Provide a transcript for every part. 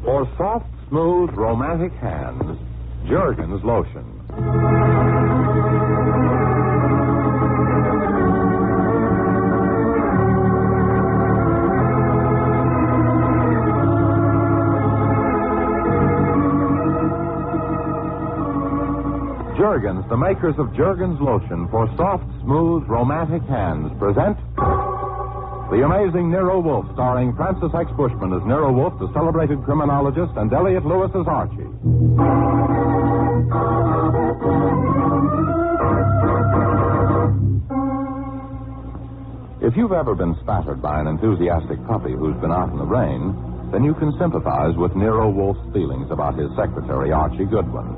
For soft, smooth, romantic hands, Jergens Lotion. Jergens, the makers of Jergens Lotion for soft, smooth, romantic hands, present The Amazing Nero Wolfe, starring Francis X. Bushman as Nero Wolfe, the celebrated criminologist, and Elliot Lewis as Archie. If you've ever been spattered by an enthusiastic puppy who's been out in the rain, then you can sympathize with Nero Wolfe's feelings about his secretary, Archie Goodwin.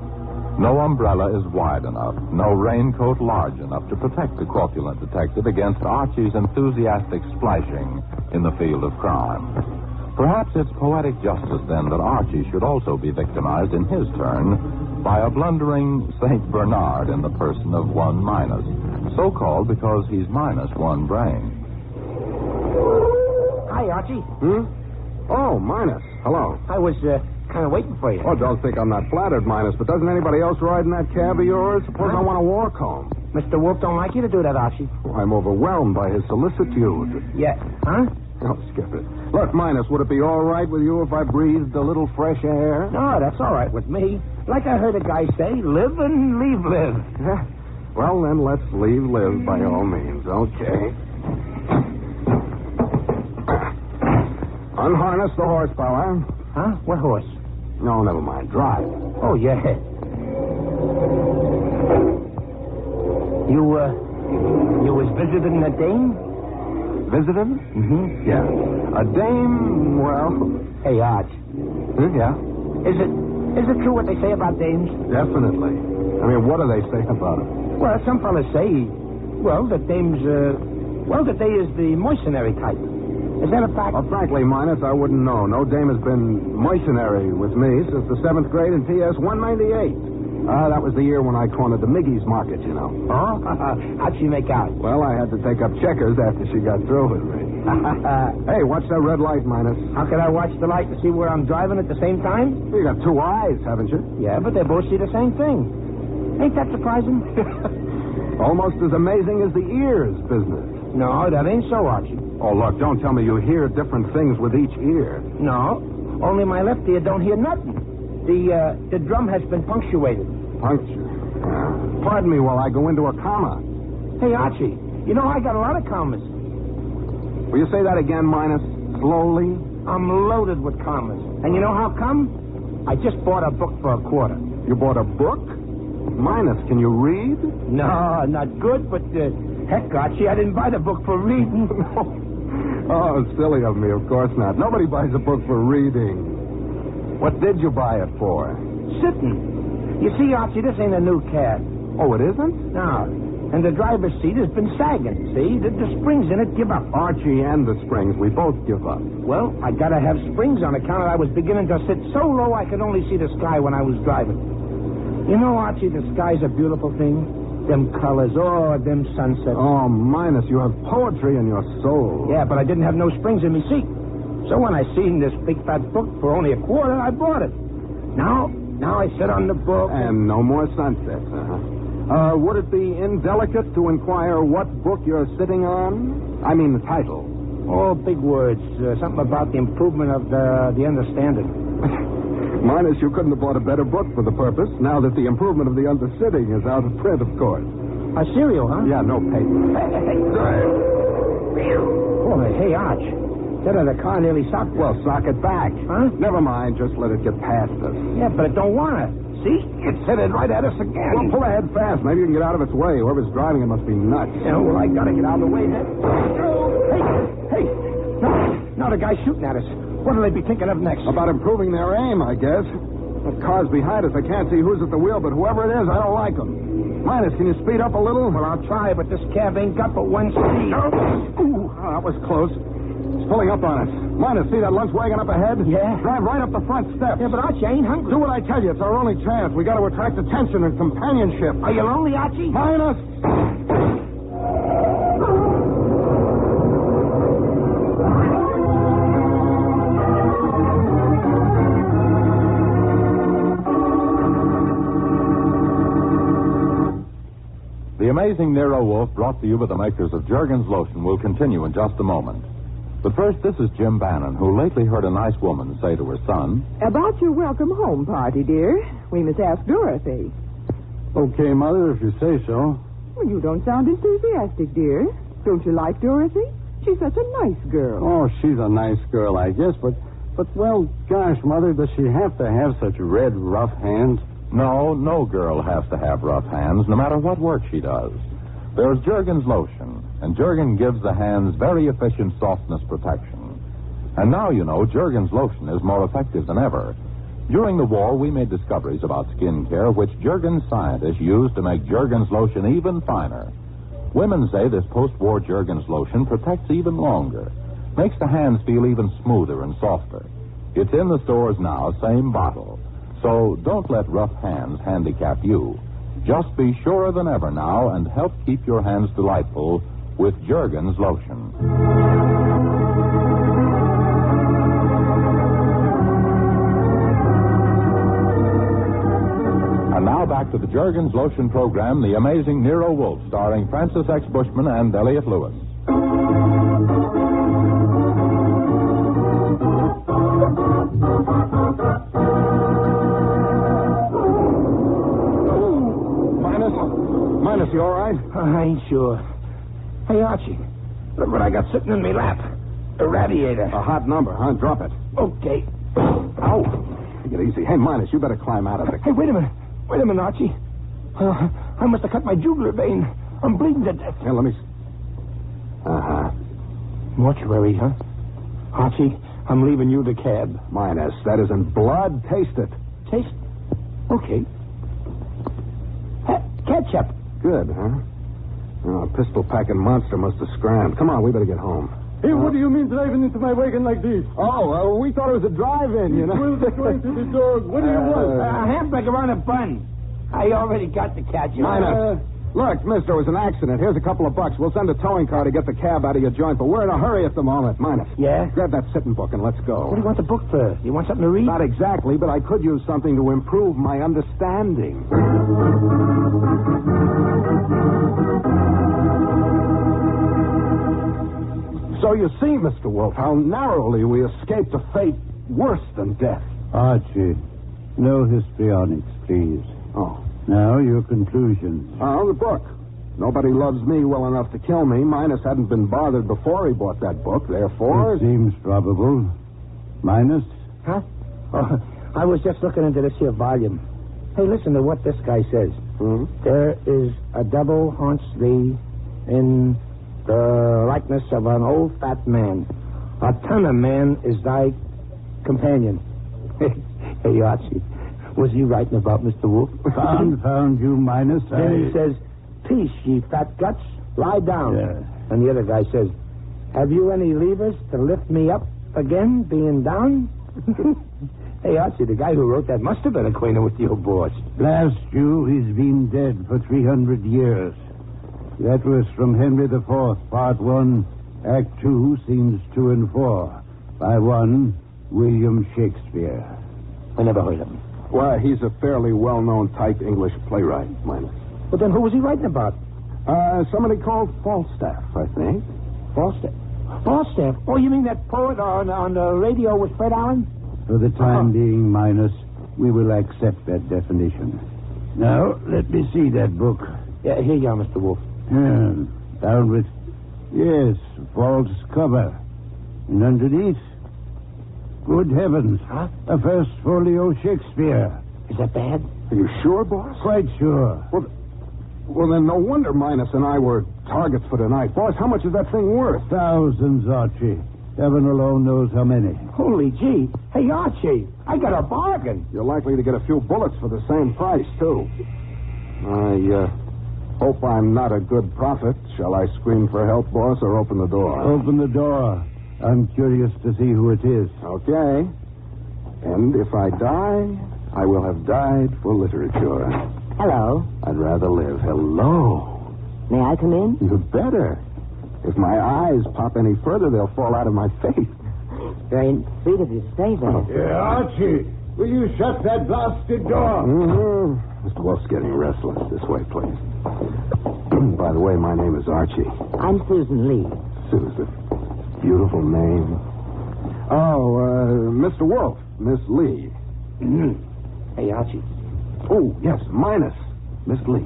No umbrella is wide enough, no raincoat large enough to protect the corpulent detective against Archie's enthusiastic splashing in the field of crime. Perhaps it's poetic justice, then, that Archie should also be victimized in his turn by a blundering St. Bernard in the person of 1 minus, so called because he's minus 1 brain. Hi, Archie. Oh, Minus. Hello. I was kind of waiting for you. Oh, don't think I'm not flattered, Minus, but doesn't anybody else ride in that cab of yours? Suppose I want to walk home. Mr. Wolfe don't like you to do that, Archie. Oh, I'm overwhelmed by his solicitude. Yeah. Huh? Oh, skip it. Look, Minus, would it be all right with you if I breathed a little fresh air? No, that's all right with me. Like I heard a guy say, live and leave live. Well, then let's leave live by all means. Okay. Unharness the horsepower. Huh? What horse? No, never mind. Drive. Oh, yeah. You was visiting a dame? Visiting? Mm-hmm. Yeah. A dame, well... Hey, Arch. Yeah? Is it true what they say about dames? Definitely. I mean, what do they say about them? Well, some fellas say, that dames, that they is the mercenary type. Is that a fact? Well, frankly, Minus, I wouldn't know. No dame has been mercenary with me since the 7th grade in PS 198. That was the year when I cornered the Miggy's market, you know. Oh? How'd she make out? Well, I had to take up checkers after she got through with me. Hey, watch that red light, Minus. How can I watch the light to see where I'm driving at the same time? You got 2 eyes, haven't you? Yeah, but they both see the same thing. Ain't that surprising? Almost as amazing as the ears business. No, that ain't so, Archie. Oh, look, don't tell me you hear different things with each ear. No, only my left ear don't hear nothing. The drum has been punctuated. Puncture? Pardon me while I go into a comma. Hey, Archie, you know I got a lot of commas. Will you say that again, Minus? Slowly? I'm loaded with commas. And you know how come? I just bought a book for $0.25. You bought a book? Minus, can you read? No, not good, but heck, Archie, I didn't buy the book for reading. Oh, silly of me, of course not. Nobody buys a book for reading. What did you buy it for? Sitting. You see, Archie, this ain't a new cab. Oh, it isn't? No. And the driver's seat has been sagging, see? The springs in it give up. Archie and the springs, we both give up. Well, I gotta have springs on account of I was beginning to sit so low I could only see the sky when I was driving. You know, Archie, the sky's a beautiful thing. Them colors, them sunsets. Oh, Minus, you have poetry in your soul. Yeah, but I didn't have no springs in me seat. So when I seen this big fat book for only $0.25, I bought it. Now I sit on the book. And no more sunsets, would it be indelicate to inquire what book you're sitting on? I mean the title. Oh, big words. Something about the improvement of the understanding. Minus, you couldn't have bought a better book for the purpose, now that the improvement of the undersitting is out of print, of course. A cereal, huh? Yeah, no paper. Boy, hey, Arch. That other car nearly socked. Well, sock it back. Huh? Never mind, just let it get past us. Yeah, but it don't want to. See? It's headed right at us again. Well, pull ahead fast. Maybe you can get out of its way. Whoever's driving it must be nuts. Yeah, well, I gotta get out of the way then. Hey. No, the guy's shooting at us. What'll they be thinking of next? About improving their aim, I guess. The car's behind us. I can't see who's at the wheel, but whoever it is, I don't like them. Minus, can you speed up a little? Well, I'll try, but this cab ain't got but one speed. Ooh, that was close. It's pulling up on us. Minus, see that lunch wagon up ahead? Yeah. Drive right up the front steps. Yeah, but Archie, I ain't hungry. Do what I tell you. It's our only chance. We got to attract attention and companionship. Are you lonely, Archie? Minus! amazing Nero Wolfe, brought to you by the makers of Jergens Lotion, will continue in just a moment. But first, this is Jim Bannon, who lately heard a nice woman say to her son, "About your welcome home party, dear. We must ask Dorothy." Okay, Mother, if you say so. Well, you don't sound enthusiastic, dear. Don't you like Dorothy? She's such a nice girl. Oh, she's a nice girl, I guess, but well, gosh, Mother, does she have to have such red, rough hands? No girl has to have rough hands, no matter what work she does. There's Jergens Lotion, and Jergens gives the hands very efficient softness protection. And now you know Jergens Lotion is more effective than ever. During the war, we made discoveries about skin care which Jergens scientists used to make Jergens Lotion even finer. Women say this post-war Jergens Lotion protects even longer, makes the hands feel even smoother and softer. It's in the stores now, same bottle. So don't let rough hands handicap you. Just be surer than ever now and help keep your hands delightful with Jergens Lotion. And now back to the Jergens Lotion program, The Amazing Nero Wolfe, starring Francis X. Bushman and Elliott Lewis. Minus, you all right? I ain't sure. Hey, Archie, look what I got sitting in my lap. A radiator. A hot number, huh? Drop it. Okay. Ow. Take it easy. Hey, Minus, you better climb out of it. Hey, wait a minute, Archie. I must have cut my jugular vein. I'm bleeding to death. Here, let me... Uh-huh. Mortuary, huh? Archie, I'm leaving you the cab. Minus, that isn't blood. Taste it. Taste? Okay. Ketchup. Good, huh? Oh, a pistol-packing monster must have scrammed. Come on, we better get home. Hey, what do you mean driving into my wagon like this? Oh, we thought it was a drive-in, you know. We're going to the dog. What do you want? A hamburger on a bun. I already got the ketchup. Minus. Look, mister, it was an accident. Here's a couple of bucks. We'll send a towing car to get the cab out of your joint, but we're in a hurry at the moment. Minus. Yeah? Grab that sitting book and let's go. What do you want the book for? You want something to read? Not exactly, but I could use something to improve my understanding. So you see, Mr. Wolfe, how narrowly we escaped a fate worse than death. Archie, no histrionics, please. Oh. Now, your conclusions. Oh, the book. Nobody loves me well enough to kill me. Minus hadn't been bothered before he bought that book, therefore... It seems probable. Minus? Huh? Oh, I was just looking into this here volume. Hey, listen to what this guy says. Hmm? There is a devil haunts thee in the likeness of an old fat man. A ton of man is thy companion. Hey, Archie, was he writing about Mr. Wolfe? Confound you, Minus. Then he says, "Peace, ye fat guts, lie down." Yeah. And the other guy says, "Have you any levers to lift me up again, being down?" Hey, Archie, the guy who wrote that must have been acquainted with your boss. Blast you, he's been dead for 300 years. That was from Henry IV, Part 1, Act 2, Scenes 2 and 4. By one, William Shakespeare. I never heard of him. Well, he's a fairly well-known type English playwright, Minus. Well, then who was he writing about? Somebody called Falstaff, I think. Falstaff. Falstaff? Oh, you mean that poet on the radio with Fred Allen? For the time being, Minus, we will accept that definition. Now, let me see that book. Yeah, here you are, Mr. Wolfe. Down with... Yes, false cover. And underneath... Good heavens. Huh? A first folio Shakespeare. Is that bad? Are you sure, boss? Quite sure. Well, then no wonder Minus and I were targets for tonight. Boss, how much is that thing worth? Thousands, Archie. Heaven alone knows how many. Holy gee. Hey, Archie, I got a bargain. You're likely to get a few bullets for the same price, too. I hope I'm not a good prophet. Shall I scream for help, boss, or open the door? Open the door. I'm curious to see who it is. Okay. And if I die, I will have died for literature. Hello. I'd rather live. Hello. May I come in? You better. If my eyes pop any further, they'll fall out of my face. Very sweet of you to say that. Yeah, Archie, will you shut that blasted door? Mm-hmm. Mr. Wolfe's getting restless. This way, please. By the way, my name is Archie. I'm Susan Lee. Susan. Beautiful name. Oh, Mr. Wolfe. Miss Lee. Hey, Archie. Oh, yes, minus Miss Lee.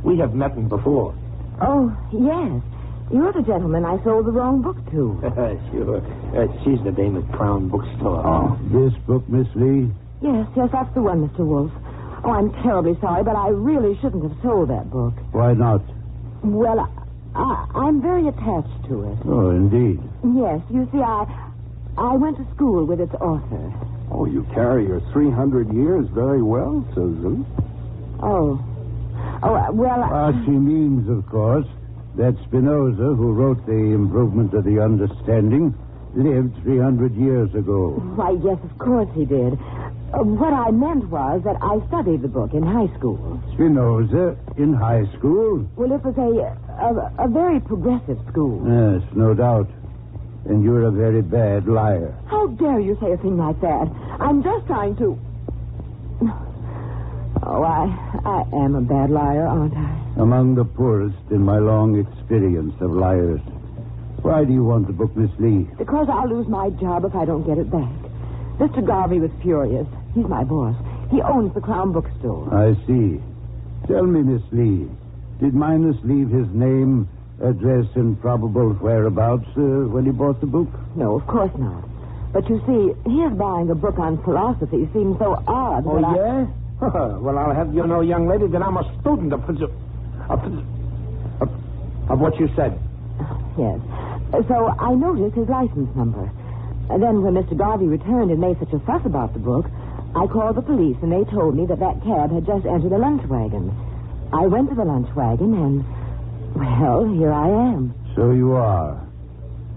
We have met before. Oh, yes. You're the gentleman I sold the wrong book to. Sure. She's the dame at Crown Bookstore. Oh. This book, Miss Lee? Yes, that's the one, Mr. Wolfe. Oh, I'm terribly sorry, but I really shouldn't have sold that book. Why not? Well, I'm very attached to it. Oh, indeed. Yes, you see, I went to school with its author. Oh, you carry your 300 years very well, Susan. Oh, well... Archie means, of course, that Spinoza, who wrote The Improvement of the Understanding, lived 300 years ago. Why, yes, of course he did. What I meant was that I studied the book in high school. Spinoza in high school? Well, it was a very progressive school. Yes, no doubt. And you're a very bad liar. How dare you say a thing like that? I'm just trying to... Oh, I am a bad liar, aren't I? Among the poorest in my long experience of liars. Why do you want the book, Miss Lee? Because I'll lose my job if I don't get it back. Mr. Garvey was furious. He's my boss. He owns the Crown Bookstore. I see. Tell me, Miss Lee, did Minus leave his name, address, and probable whereabouts when he bought the book? No, of course not. But you see, his buying a book on philosophy seems so odd. Oh, yeah? Well, I'll have you know, young lady, that I'm a student of what you said. Yes. So I noticed his license number. And then when Mr. Garvey returned and made such a fuss about the book, I called the police and they told me that cab had just entered a lunch wagon. I went to the lunch wagon and, well, here I am. So you are.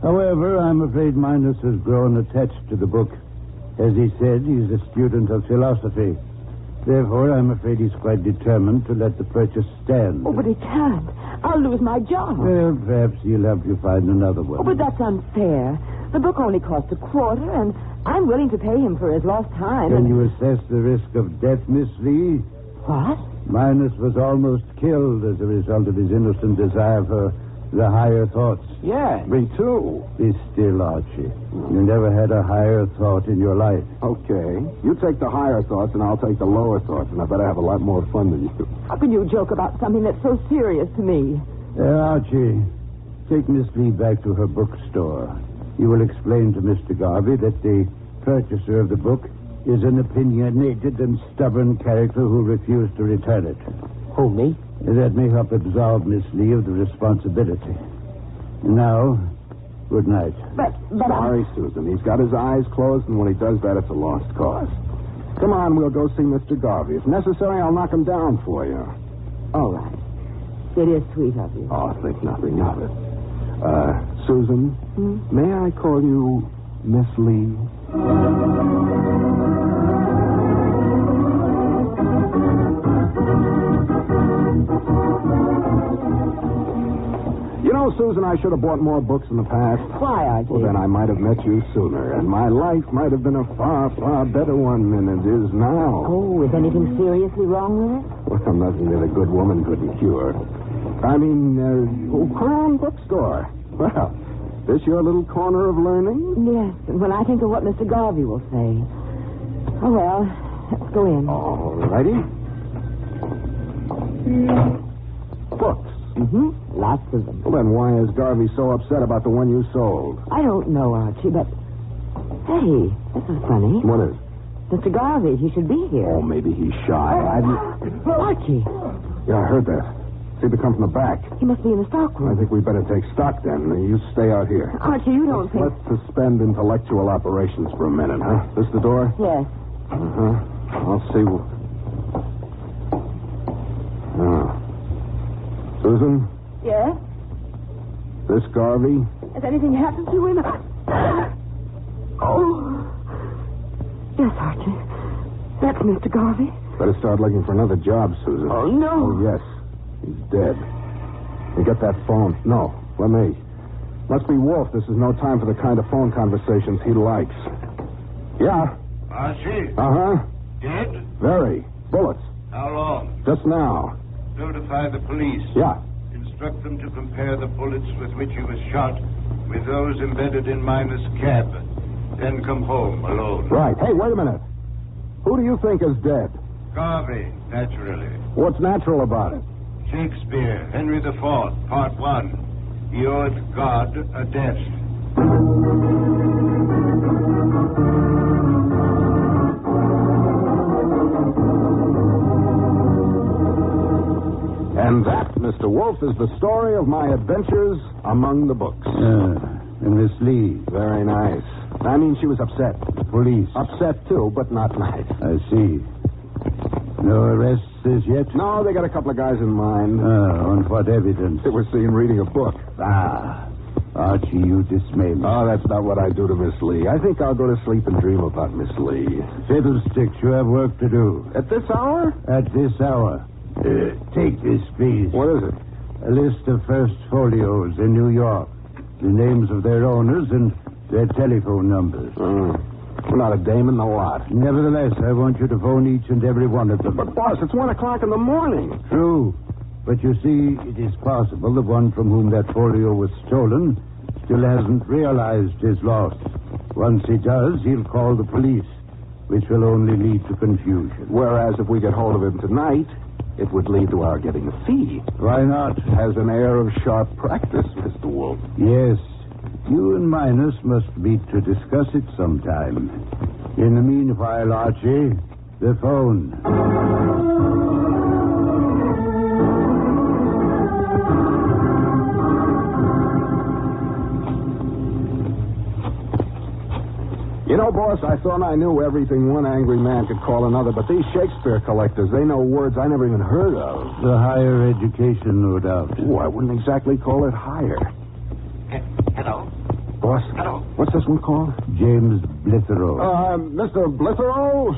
However, I'm afraid Minus has grown attached to the book. As he said, he's a student of philosophy. Therefore, I'm afraid he's quite determined to let the purchase stand. Oh, but he can't. I'll lose my job. Well, perhaps he'll help you find another one. Oh, but that's unfair. The book only cost a quarter, and I'm willing to pay him for his lost time. Can you assess the risk of death, Miss Lee? What? Minus was almost killed as a result of his innocent desire for the higher thoughts. Yeah, me too. Be still, Archie. You never had a higher thought in your life. Okay. You take the higher thoughts, and I'll take the lower thoughts, and I better have a lot more fun than you. How can you joke about something that's so serious to me? Archie, take Miss Lee back to her bookstore. You will explain to Mr. Garvey that the purchaser of the book is an opinionated and stubborn character who refused to return it. Who, me? That may help absolve Miss Lee of the responsibility. Now, good night. But Sorry, Susan. He's got his eyes closed, and when he does that, it's a lost cause. Come on, we'll go see Mr. Garvey. If necessary, I'll knock him down for you. All right. It is sweet of you. Oh, think nothing of it. Susan, may I call you Miss Lee? You know, Susan, I should have bought more books in the past. Why, Archie? Well, then I might have met you sooner, and my life might have been a far, far better one than it is now. Oh, is anything seriously wrong with it? Well, nothing that a good woman couldn't cure. I mean, Crown Bookstore. Well, this your little corner of learning? Yes, and when I think of what Mr. Garvey will say. Oh, well, let's go in. All righty. Books. Mm-hmm. Lots of them. Well, then why is Garvey so upset about the one you sold? I don't know, Archie, but... Hey, this is funny. What is? Mr. Garvey, he should be here. Oh, maybe he's shy. Archie. Yeah, I heard that. See to come from the back. He must be in the stockroom. I think we better take stock then. You stay out here. Archie, you don't think... Let's suspend intellectual operations for a minute, huh? This the door? Yes. Uh-huh. I'll see. Susan? Yes? This Garvey? Has anything happened to him? Oh. Yes, Archie. That's Mr. Garvey. Better start looking for another job, Susan. Oh, no. Oh, yes. He's dead. You get that phone? No. Let me. Must be Wolfe. This is no time for the kind of phone conversations he likes. Yeah. Archie? Uh-huh. Dead? Very. Bullets. How long? Just now. Notify the police. Yeah. Instruct them to compare the bullets with which he was shot with those embedded in Miner's cab. Then come home alone. Right. Hey, wait a minute. Who do you think is dead? Garvey, naturally. What's natural about it? Shakespeare, Henry IV, Part 1. He owed God a debt. And that, Mr. Wolfe, is the story of my adventures among the books. And Miss Lee? Very nice. I mean, she was upset. The police? Upset, too, but not nice. I see. No arrests as yet? No, they got a couple of guys in mind. On what evidence? They were seen reading a book. Archie, you dismay me. Oh, that's not what I do to Miss Lee. I think I'll go to sleep and dream about Miss Lee. Fiddlesticks, you have work to do. At this hour? At this hour. Take this, please. What is it? A list of first folios in New York. The names of their owners and their telephone numbers. We're not a dame in the lot. Nevertheless, I want you to phone each and every one of them. But, boss, it's 1 o'clock in the morning. True. But you see, it is possible the one from whom that folio was stolen still hasn't realized his loss. Once he does, he'll call the police, which will only lead to confusion. Whereas if we get hold of him tonight, it would lead to our getting a fee. Why not? Has an air of sharp practice, Mr. Wolfe. Yes. You and Minus must meet to discuss it sometime. In the meanwhile, Archie, the phone. You know, boss, I thought I knew everything one angry man could call another, but these Shakespeare collectors, they know words I never even heard of. The higher education, no doubt. Oh, I wouldn't exactly call it higher. Hello? Boss? Hello? What's this one called? James Blitherow. Mr. Blitherow?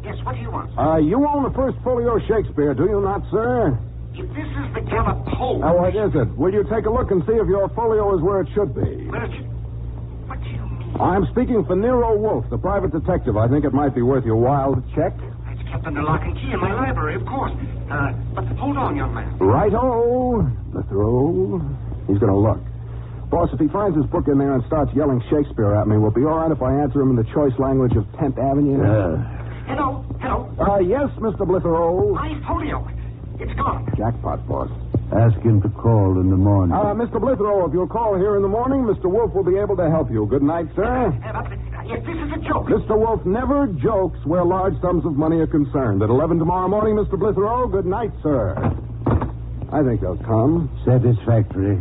Yes, what do you want? You own the first folio Shakespeare, do you not, sir? If this is the Gallup poll... Oh, what is it? Will you take a look and see if your folio is where it should be? What do you mean? I'm speaking for Nero Wolfe, the private detective. I think it might be worth your while to check. It's kept under lock and key in my library, of course. But hold on, young man. Right-o. Blitherow. He's going to look. Boss, if he finds his book in there and starts yelling Shakespeare at me, will it be all right if I answer him in the choice language of 10th Avenue? Hello? Yes, Mr. Blitherow. My folio. It's gone. Jackpot, boss. Ask him to call in the morning. Mr. Blitherow, if you'll call here in the morning, Mr. Wolfe will be able to help you. Good night, sir. If this is a joke... Mr. Wolfe never jokes where large sums of money are concerned. At 11 tomorrow morning, Mr. Blitherow, good night, sir. I think they'll come. Satisfactory.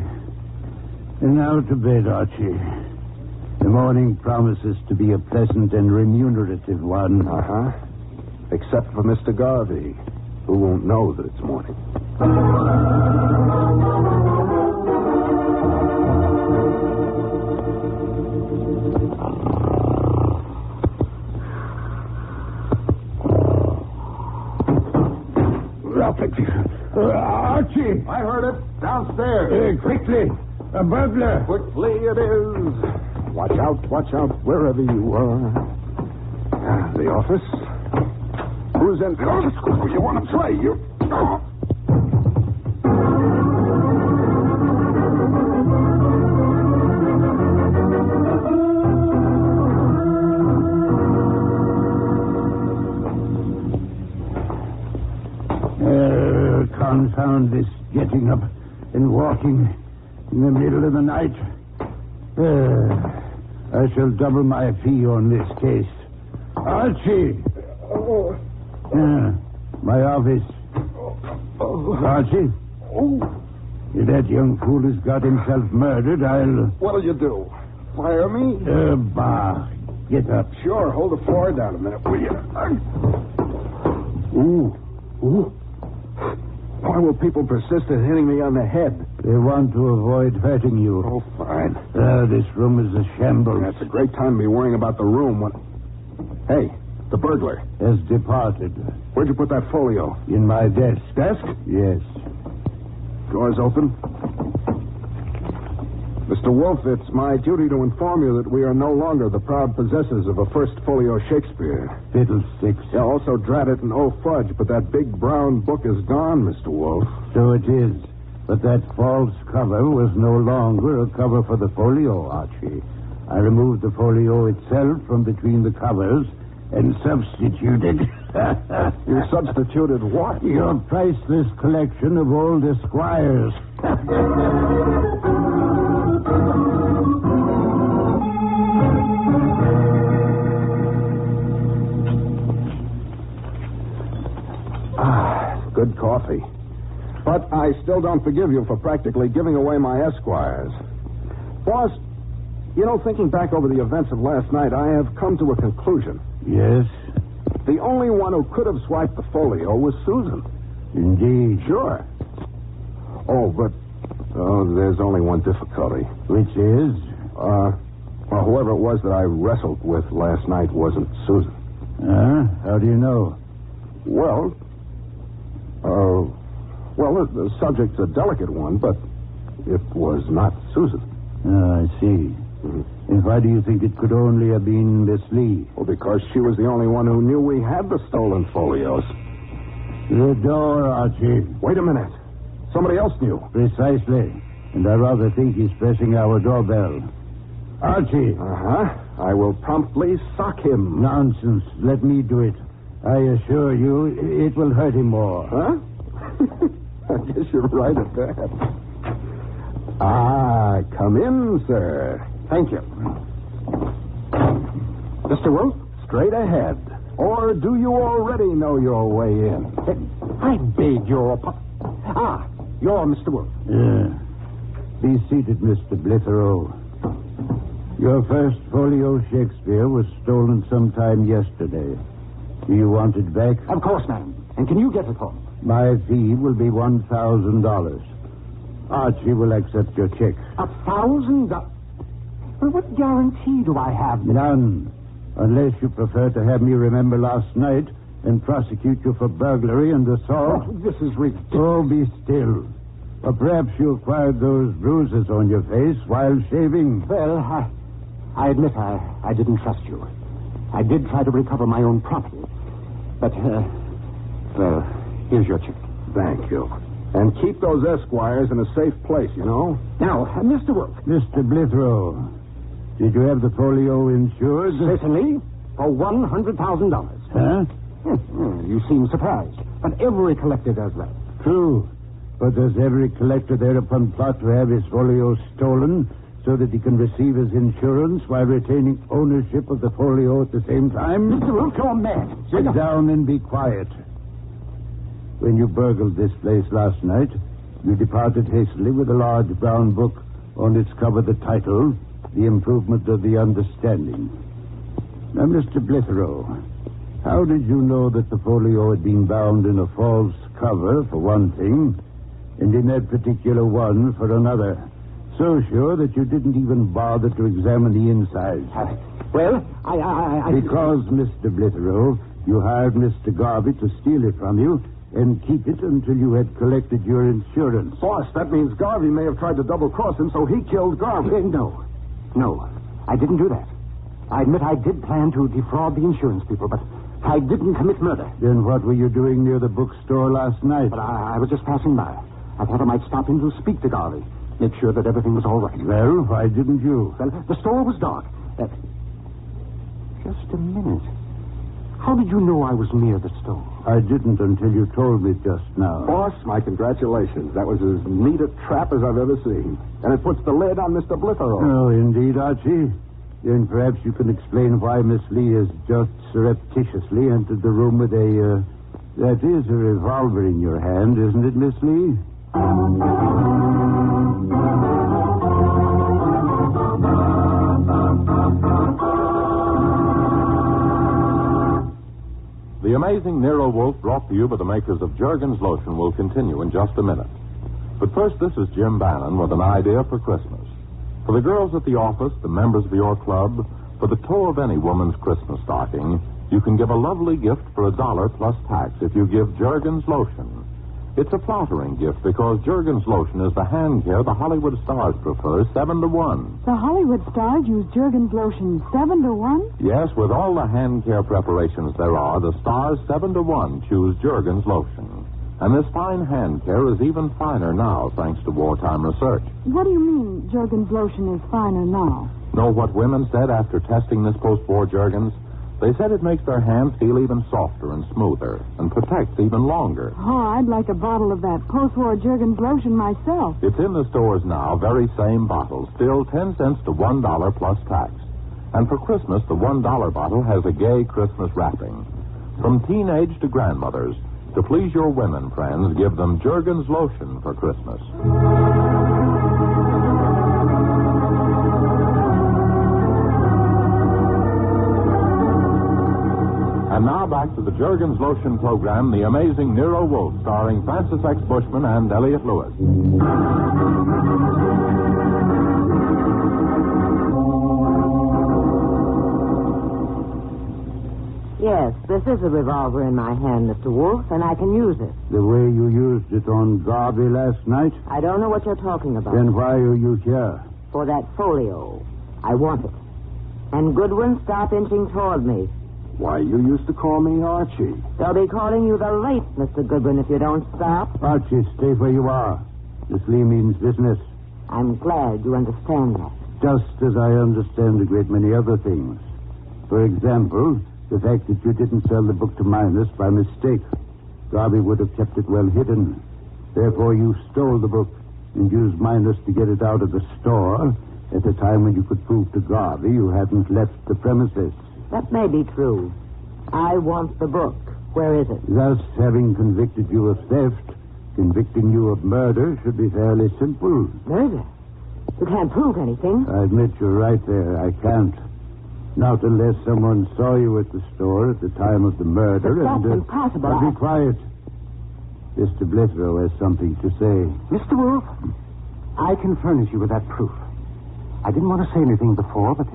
And now to bed, Archie. The morning promises to be a pleasant and remunerative one. Except for Mr. Garvey, who won't know that it's morning. Archie! I heard it. Downstairs. Quickly. A burglar. Quickly it is. Watch out, wherever you are. The office. Who's in the office? You want to play? You... Confound this getting up and walking in the middle of the night. I shall double my fee on this case. Archie! My office. Archie? If that young fool has got himself murdered, I'll... What'll you do? Fire me? Bah. Get up. Sure, hold the floor down a minute, will you? Ooh. Why will people persist in hitting me on the head? They want to avoid hurting you. Oh, fine. This room is a shambles. That's a great time to be worrying about the room. Hey, the burglar. Has departed. Where'd you put that folio? In my desk. Desk? Yes. Doors open. Mr. Wolfe, it's my duty to inform you that we are no longer the proud possessors of a first folio Shakespeare. Fiddlesticks. Yeah, also drat it and oh fudge, but that big brown book is gone, Mr. Wolfe. So it is. But that false cover was no longer a cover for the folio, Archie. I removed the folio itself from between the covers and substituted... You substituted what? Your priceless collection of old esquires. Good coffee. But I still don't forgive you for practically giving away my esquires. Boss, thinking back over the events of last night, I have come to a conclusion. Yes? The only one who could have swiped the folio was Susan. Indeed. Sure. But there's only one difficulty. Which is? Whoever it was that I wrestled with last night wasn't Susan. How do you know? Well, the subject's a delicate one, but it was not Susan. I see. Mm-hmm. And why do you think it could only have been Miss Lee? Well, because she was the only one who knew we had the stolen folios. The door, Archie. Wait a minute. Somebody else knew. Precisely. And I rather think he's pressing our doorbell. Archie. I will promptly sock him. Nonsense. Let me do it. I assure you, it will hurt him more. Huh? I guess you're right at that. Come in, sir. Thank you. Mr. Wolfe? Straight ahead. Or do you already know your way in? I beg your you're Mr. Wolfe. Be seated, Mr. Blitherow. Your first folio Shakespeare was stolen sometime yesterday. Do you want it back? Of course, ma'am. And can you get it home? My fee will be $1,000. Archie will accept your check. $1,000? Well, what guarantee do I have? None. Unless you prefer to have me remember last night and prosecute you for burglary and assault. This is ridiculous. Oh, be still. Or perhaps you acquired those bruises on your face while shaving. Well, I admit I didn't trust you. I did try to recover my own property. But, here's your check. Thank you. And keep those esquires in a safe place, Now, Mr. Wolfe. Mr. Blitherow, did you have the folio insured? Certainly, for $100,000. Huh? You seem surprised. But every collector does that. True. But does every collector thereupon plot to have his folio stolen so that he can receive his insurance while retaining ownership of the folio at the same time? Mr. Wolfe, you're mad. Sit down and be quiet. When you burgled this place last night, you departed hastily with a large brown book on its cover the title, The Improvement of the Understanding. Now, Mr. Blitherow, how did you know that the folio had been bound in a false cover, for one thing, and in that particular one for another? So sure that you didn't even bother to examine the inside. Well, Because, Mr. Blitherow, you hired Mr. Garvey to steal it from you and keep it until you had collected your insurance. Boss, that means Garvey may have tried to double-cross him, so he killed Garvey. No, I didn't do that. I admit I did plan to defraud the insurance people, but I didn't commit murder. Then what were you doing near the bookstore last night? But I was just passing by. I thought I might stop in to speak to Garvey, make sure that everything was all right. Well, why didn't you? Well, the store was dark. Just a minute. How did you know I was near the store? I didn't until you told me just now. Boss, my congratulations. That was as neat a trap as I've ever seen. And it puts the lid on Mr. Blitherow. Oh, indeed, Archie. Then perhaps you can explain why Miss Lee has just surreptitiously entered the room with that is a revolver in your hand, isn't it, Miss Lee? The amazing Nero Wolfe, brought to you by the makers of Jergens Lotion, will continue in just a minute. But first, this is Jim Bannon with an idea for Christmas. For the girls at the office, the members of your club, for the toe of any woman's Christmas stocking, you can give a lovely gift for $1 plus tax if you give Jergens Lotion. It's a flattering gift because Jergens lotion is the hand care the Hollywood stars prefer 7-to-1. The Hollywood stars use Jergens lotion 7-to-1? Yes, with all the hand care preparations there are, the stars 7-to-1 choose Jergens lotion. And this fine hand care is even finer now, thanks to wartime research. What do you mean Jergens lotion is finer now? Know what women said after testing this post-war Jergens? They said it makes their hands feel even softer and smoother and protects even longer. Oh, I'd like a bottle of that post-war Jergens lotion myself. It's in the stores now, very same bottle, still 10 cents to $1 plus tax. And for Christmas, the $1 bottle has a gay Christmas wrapping. From teenage to grandmothers, to please your women friends, give them Jergens lotion for Christmas. And now back to the Jergens lotion program, The Amazing Nero Wolfe, starring Francis X. Bushman and Elliott Lewis. Yes, this is a revolver in my hand, Mr. Wolfe, and I can use it. The way you used it on Darby last night? I don't know what you're talking about. Then why are you here? For that folio. I want it. And Goodwin, stop inching toward me. Why, you used to call me Archie. They'll be calling you the late Mr. Goodwin if you don't stop. Archie, stay where you are. This Lee means business. I'm glad you understand that. Just as I understand a great many other things. For example, the fact that you didn't sell the book to Minus by mistake. Darby would have kept it well hidden. Therefore, you stole the book and used Minus to get it out of the store at a time when you could prove to Garvey you hadn't left the premises. That may be true. I want the book. Where is it? Thus, having convicted you of theft, convicting you of murder should be fairly simple. Murder? You can't prove anything. I admit you're right there. I can't. Not unless someone saw you at the store at the time of the murder. But that's impossible. Now, be quiet. Mr. Blithero has something to say. Mr. Wolfe, I can furnish you with that proof. I didn't want to say anything before, but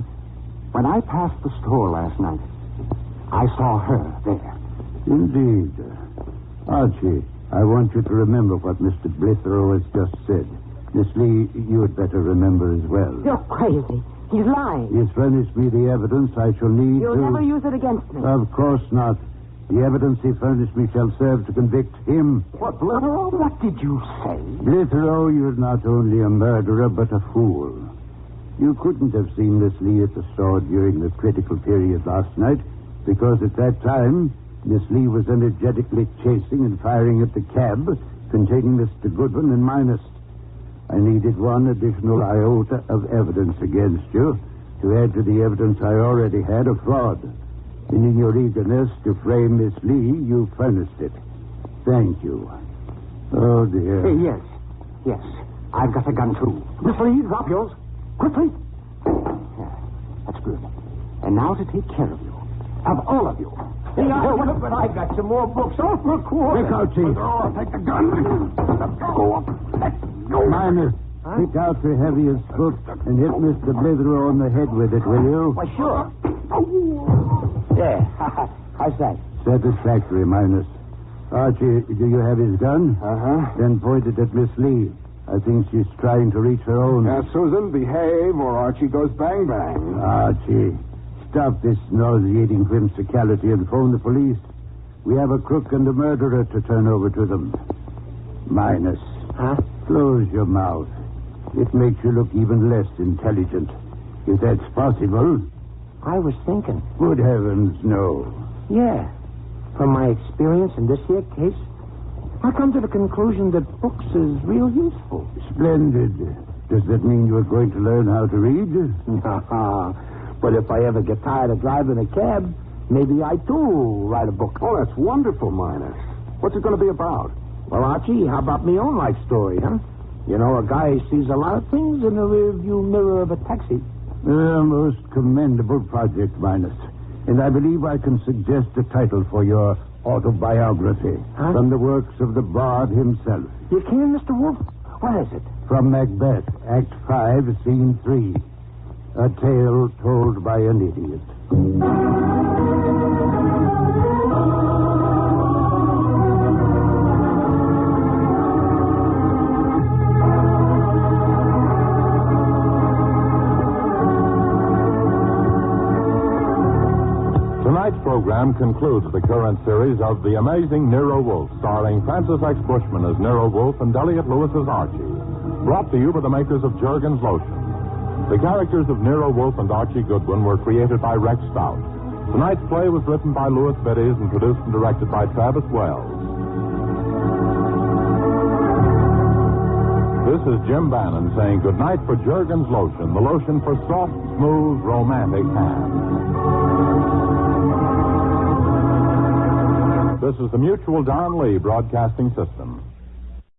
when I passed the store last night, I saw her there. Indeed. Archie, I want you to remember what Mr. Blithero has just said. Miss Lee, you had better remember as well. You're crazy. He's lying. He's furnished me the evidence I shall need You'll to... never use it against me. Of course not. The evidence he furnished me shall serve to convict him. What, Blithero? What did you say? Blithero, you're not only a murderer, but a fool. You couldn't have seen Miss Lee at the store during the critical period last night, because at that time, Miss Lee was energetically chasing and firing at the cab containing Mr. Goodwin and Minus. I needed one additional iota of evidence against you to add to the evidence I already had of fraud. And in your eagerness to frame Miss Lee, you furnished it. Thank you. Oh, dear. Yes. I've got a gun, too. Miss Lee, drop yours. Quickly. Yeah, that's good. And now to take care of you. Of all of you. But I got some more books off for a quarter. Pick out, Chief. I'll take the gun. Go up. Let's go. Minus, pick out the heaviest book and hit Mr. Blithero on the head with it, will you? Why, sure. There. How's that? Satisfactory, Minus. Archie, do you have his gun? Uh-huh. Then point it at Miss Lee. I think she's trying to reach her own. Now, Susan, behave or Archie goes bang-bang. Archie, stop this nauseating whimsicality and phone the police. We have a crook and a murderer to turn over to them. Minus. Huh? Close your mouth. It makes you look even less intelligent. If that's possible. I was thinking. Good heavens, no. Yeah. From my experience in this here case, I come to the conclusion that books is real useful. Splendid. Does that mean you're going to learn how to read? But if I ever get tired of driving a cab, maybe I, too, write a book. Oh, that's wonderful, Minus. What's it going to be about? Well, Archie, how about me own life story, huh? You know, a guy sees a lot of things in the rearview mirror of a taxi. A most commendable project, Minus. And I believe I can suggest a title for your autobiography. Huh? From the works of the bard himself. You can, Mr. Wolfe? What is it? From Macbeth, Act 5, Scene 3. A tale told by an idiot. program concludes the current series of The Amazing Nero Wolfe, starring Francis X. Bushman as Nero Wolfe and Elliot Lewis as Archie. Brought to you by the makers of Jergens Lotion. The characters of Nero Wolfe and Archie Goodwin were created by Rex Stout. Tonight's play was written by Louis Biddies and produced and directed by Travis Wells. This is Jim Bannon saying goodnight for Jergens Lotion, the lotion for soft, smooth, romantic hands. This is the Mutual Don Lee Broadcasting System.